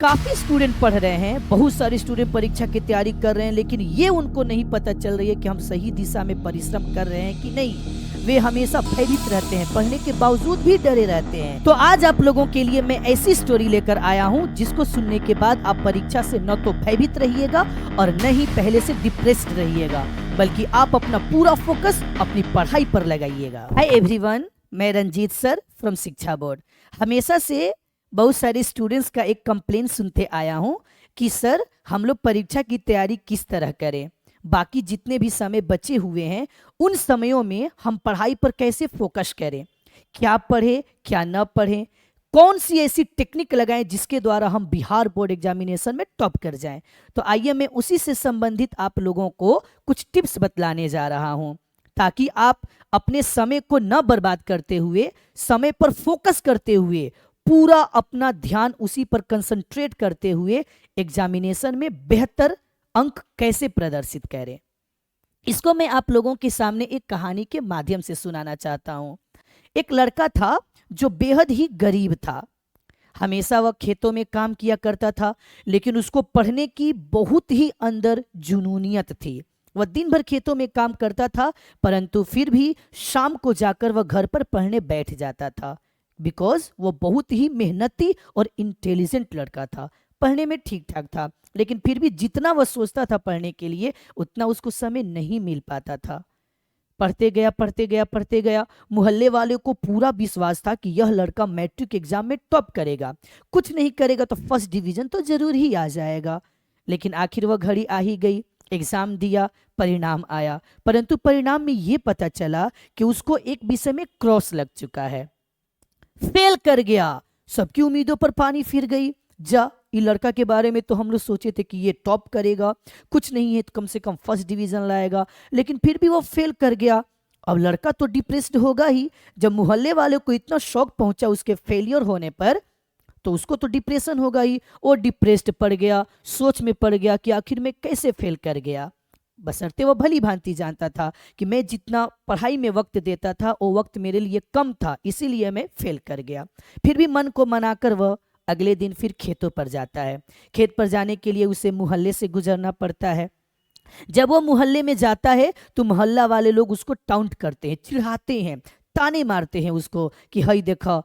काफी स्टूडेंट पढ़ रहे हैं, बहुत सारे स्टूडेंट परीक्षा की तैयारी कर रहे हैं, लेकिन ये उनको नहीं पता चल रही है कि हम सही दिशा में परिश्रम कर रहे हैं कि नहीं। वे हमेशा भयभीत रहते हैं, पढ़ने के बावजूद भी डरे रहते हैं। तो आज आप लोगों के लिए मैं ऐसी स्टोरी लेकर आया हूँ जिसको सुनने के बाद आप परीक्षा से न तो भयभीत रहिएगा और न ही पहले से डिप्रेस्ड रहिएगा, बल्कि आप अपना पूरा फोकस अपनी पढ़ाई पर लगाइएगा। हाय एवरीवन, मैं रंजीत सर फ्रॉम शिक्षा बोर्ड। हमेशा से बहुत सारे स्टूडेंट्स का एक कंप्लेन सुनते आया हूँ कि सर हम लोग परीक्षा की तैयारी किस तरह करें, बाकी जितने भी समय बचे हुए हैं उन समयों में हम पढ़ाई पर कैसे फोकस करें, क्या पढ़ें क्या न पढ़ें, कौन सी ऐसी टेक्निक लगाएं जिसके द्वारा हम बिहार बोर्ड एग्जामिनेशन में टॉप कर जाएं। तो आइए मैं उसी से संबंधित आप लोगों को कुछ टिप्स बतलाने जा रहा हूं, ताकि आप अपने समय को न बर्बाद करते हुए, समय पर फोकस करते हुए, पूरा अपना ध्यान उसी पर कंसंट्रेट करते हुए एग्जामिनेशन में बेहतर अंक कैसे प्रदर्शित करें। इसको मैं आप लोगों के सामने एक कहानी के माध्यम से सुनाना चाहता हूं। एक लड़का था जो बेहद ही गरीब था। हमेशा वह खेतों में काम किया करता था, लेकिन उसको पढ़ने की बहुत ही अंदर जुनूनियत थी। वह दिन भर खेतों में काम करता था, परंतु फिर भी शाम को जाकर वह घर पर पढ़ने बैठ जाता था, बिकॉज वो बहुत ही मेहनती और इंटेलिजेंट लड़का था। पढ़ने में ठीक ठाक था, लेकिन फिर भी जितना वह सोचता था पढ़ने के लिए उतना उसको समय नहीं मिल पाता था। पढ़ते गया। मोहल्ले वाले को पूरा विश्वास था कि यह लड़का मैट्रिक एग्जाम में टॉप करेगा, कुछ नहीं करेगा तो फर्स्ट डिवीजन तो जरूर ही आ जाएगा। लेकिन आखिर वह घड़ी आ ही गई। एग्जाम दिया, परिणाम आया, परंतु परिणाम में यह पता चला कि उसको एक विषय में क्रॉस लग चुका है, फेल कर गया। सबकी उम्मीदों पर पानी फिर गई। ये लड़का के बारे में तो हम लोग सोचे थे कि ये टॉप करेगा, कुछ नहीं है तो कम से कम फर्स्ट डिवीजन लाएगा, लेकिन फिर भी वो फेल कर गया। अब लड़का तो डिप्रेस्ड होगा ही। जब मोहल्ले वाले को इतना शौक पहुंचा उसके फेलियर होने पर, तो उसको तो डिप्रेशन होगा ही। वो डिप्रेस्ड पड़ गया, सोच में पड़ गया कि आखिर मैं कैसे फेल कर गया। बशर्ते वो भली भांति जानता था कि मैं जितना पढ़ाई में वक्त देता था वो वक्त मेरे लिए कम था, इसीलिए मैं फेल कर गया। फिर भी मन को मनाकर वह अगले दिन फिर खेतों पर जाता है। खेत पर जाने के लिए उसे मोहल्ले से गुजरना पड़ता है। जब वो मोहल्ले में जाता है तो मोहल्ला वाले लोग उसको टाउंट करते हैं, चिढ़ाते हैं, ताने मारते हैं उसको कि हई देखो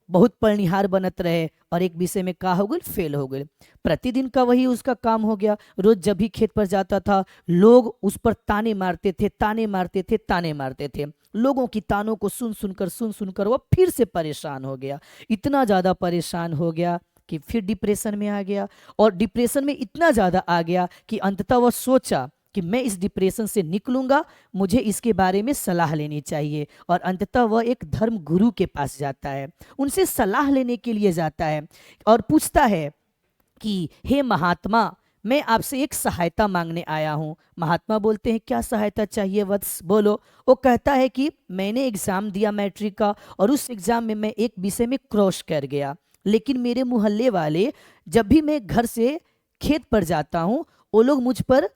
बहुत पढ़निहार बनत रहे और एक विषय में का हो गए, फेल हो गए। प्रतिदिन का वही उसका काम हो गया। रोज जब भी खेत पर जाता था लोग उस पर ताने मारते थे। लोगों की तानों को सुन सुनकर वह फिर से परेशान हो गया। इतना ज़्यादा परेशान हो गया कि फिर डिप्रेशन में आ गया, और डिप्रेशन में इतना ज़्यादा आ गया कि अंततः वह सोचा कि मैं इस डिप्रेशन से निकलूंगा, मुझे इसके बारे में सलाह लेनी चाहिए। और अंततः वह एक धर्म गुरु के पास जाता है, उनसे सलाह लेने के लिए जाता है और पूछता है कि हे महात्मा, मैं आपसे एक सहायता मांगने आया हूँ। महात्मा बोलते हैं क्या सहायता चाहिए वत्स, बोलो। वो कहता है कि मैंने एग्ज़ाम दिया मैट्रिक का, और उस एग्ज़ाम में मैं एक विषय में क्रॉस कर गया, लेकिन मेरे मोहल्ले वाले जब भी मैं घर से खेत पर जाता हूँ वो लोग मुझ पर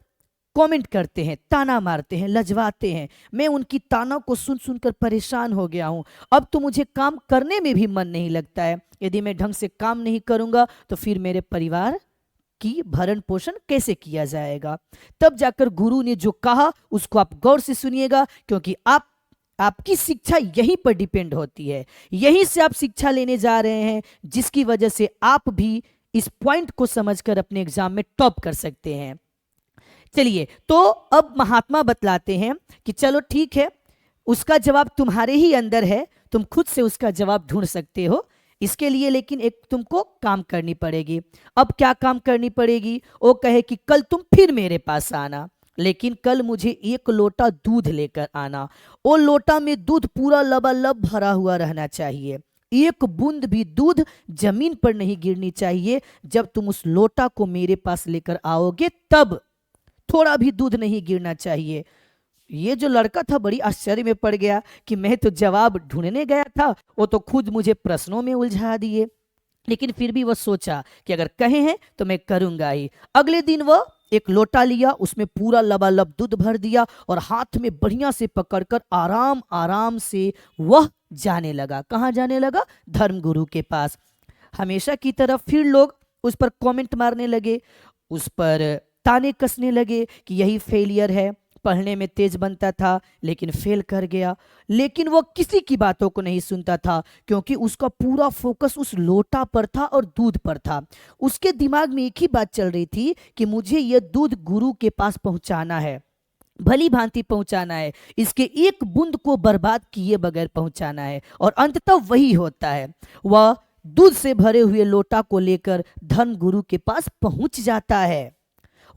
कमेंट करते हैं, ताना मारते हैं, लजवाते हैं। मैं उनकी ताना को सुन सुनकर परेशान हो गया हूँ। अब तो मुझे काम करने में भी मन नहीं लगता है। यदि मैं ढंग से काम नहीं करूँगा तो फिर मेरे परिवार की भरण पोषण कैसे किया जाएगा। तब जाकर गुरु ने जो कहा उसको आप गौर से सुनिएगा, क्योंकि आपकी शिक्षा यहीं पर डिपेंड होती है। यहीं से आप शिक्षा लेने जा रहे हैं, जिसकी वजह से आप भी इस पॉइंट को समझकर अपने एग्जाम में टॉप कर सकते हैं। चलिए, तो अब महात्मा बतलाते हैं कि चलो ठीक है, उसका जवाब तुम्हारे ही अंदर है, तुम खुद से उसका जवाब ढूंढ सकते हो। इसके लिए लेकिन एक तुमको काम करनी पड़ेगी। अब क्या काम करनी पड़ेगी? वो कहे कि कल तुम फिर मेरे पास आना, लेकिन कल मुझे 1 लोटा दूध लेकर आना। वो लोटा में दूध पूरा लबालब भरा हुआ रहना चाहिए, एक बूंद भी दूध जमीन पर नहीं गिरनी चाहिए। जब तुम उस लोटा को मेरे पास लेकर आओगे तब थोड़ा भी दूध नहीं गिरना चाहिए। ये जो लड़का था बड़ी आश्चर्य में पड़ गया कि मैं तो जवाब ढूंढने गया था, वो तो खुद मुझे प्रश्नों में उलझा दिए। लेकिन फिर भी वह सोचा कि अगर कहे हैं तो मैं करूंगा ही। अगले दिन वह एक लोटा लिया, उसमें पूरा लबालब दूध भर दिया और हाथ में बढ़िया से पकड़कर आराम आराम से वह जाने लगा। कहाँ जाने लगा? धर्मगुरु के पास। हमेशा की तरह फिर लोग उस पर कमेंट मारने लगे, उस पर ताने कसने लगे कि यही फेलियर है, पढ़ने में तेज बनता था लेकिन फेल कर गया। लेकिन वो किसी की बातों को नहीं सुनता था, क्योंकि उसका पूरा फोकस उस लोटा पर था और दूध पर था। उसके दिमाग में एक ही बात चल रही थी कि मुझे यह दूध गुरु के पास पहुंचाना है, भली भांति पहुंचाना है, इसके एक बूंद को बर्बाद किए बगैर पहुंचाना है। और अंततः वही होता है, वह दूध से भरे हुए लोटा को लेकर धर्म गुरु के पास पहुंच जाता है।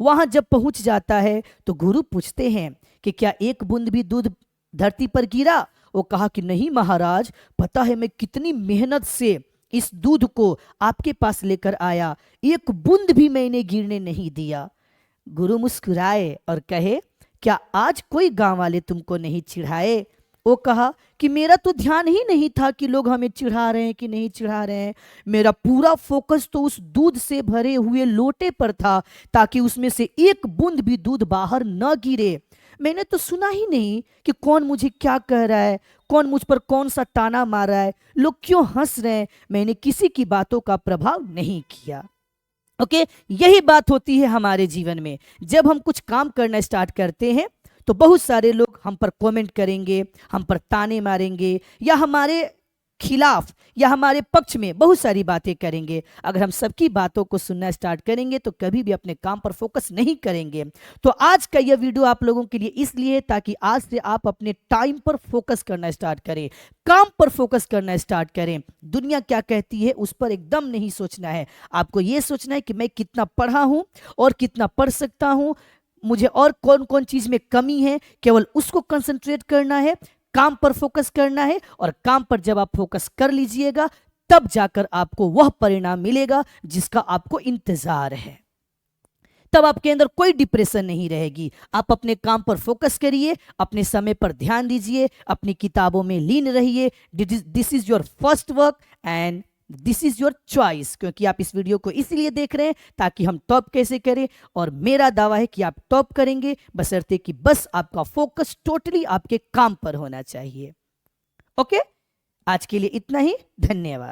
वहां जब पहुंच जाता है तो गुरु पूछते हैं कि क्या एक बूंद भी दूध धरती पर गिरा? वो कहा कि नहीं महाराज, पता है मैं कितनी मेहनत से इस दूध को आपके पास लेकर आया, एक बूंद भी मैंने गिरने नहीं दिया। गुरु मुस्कुराए और कहे, क्या आज कोई गांव वाले तुमको नहीं चिढ़ाए? वो कहा कि मेरा तो ध्यान ही नहीं था कि लोग हमें चिढ़ा रहे हैं कि नहीं चिढ़ा रहे हैं, मेरा पूरा फोकस तो उस दूध से भरे हुए लोटे पर था, ताकि उसमें से एक बूंद भी दूध बाहर न गिरे। मैंने तो सुना ही नहीं कि कौन मुझे क्या कह रहा है, कौन मुझ पर कौन सा ताना मार रहा है, लोग क्यों हंस रहे हैं। मैंने किसी की बातों का प्रभाव नहीं किया। ओके, यही बात होती है हमारे जीवन में। जब हम कुछ काम करना स्टार्ट करते हैं तो बहुत सारे लोग हम पर कमेंट करेंगे, हम पर ताने मारेंगे, या हमारे खिलाफ या हमारे पक्ष में बहुत सारी बातें करेंगे। अगर हम सबकी बातों को सुनना स्टार्ट करेंगे तो कभी भी अपने काम पर फोकस नहीं करेंगे। तो आज का यह वीडियो आप लोगों के लिए इसलिए है ताकि आज से आप अपने टाइम पर फोकस करना स्टार्ट करें, काम पर फोकस करना स्टार्ट करें। दुनिया क्या कहती है उस पर एकदम नहीं सोचना है। आपको यह सोचना है कि मैं कितना पढ़ा हूं और कितना पढ़ सकता हूं, मुझे और कौन कौन चीज में कमी है, केवल उसको कंसंट्रेट करना है, काम पर फोकस करना है। और काम पर जब आप फोकस कर लीजिएगा तब जाकर आपको वह परिणाम मिलेगा जिसका आपको इंतजार है। तब आपके अंदर कोई डिप्रेशन नहीं रहेगी। आप अपने काम पर फोकस करिए, अपने समय पर ध्यान दीजिए, अपनी किताबों में लीन रहिए। This is your first work and this is your choice. क्योंकि आप इस वीडियो को इसलिए देख रहे हैं ताकि हम टॉप कैसे करें, और मेरा दावा है कि आप टॉप करेंगे, बशर्ते कि बस आपका फोकस टोटली आपके काम पर होना चाहिए। ओके, आज के लिए इतना ही। धन्यवाद।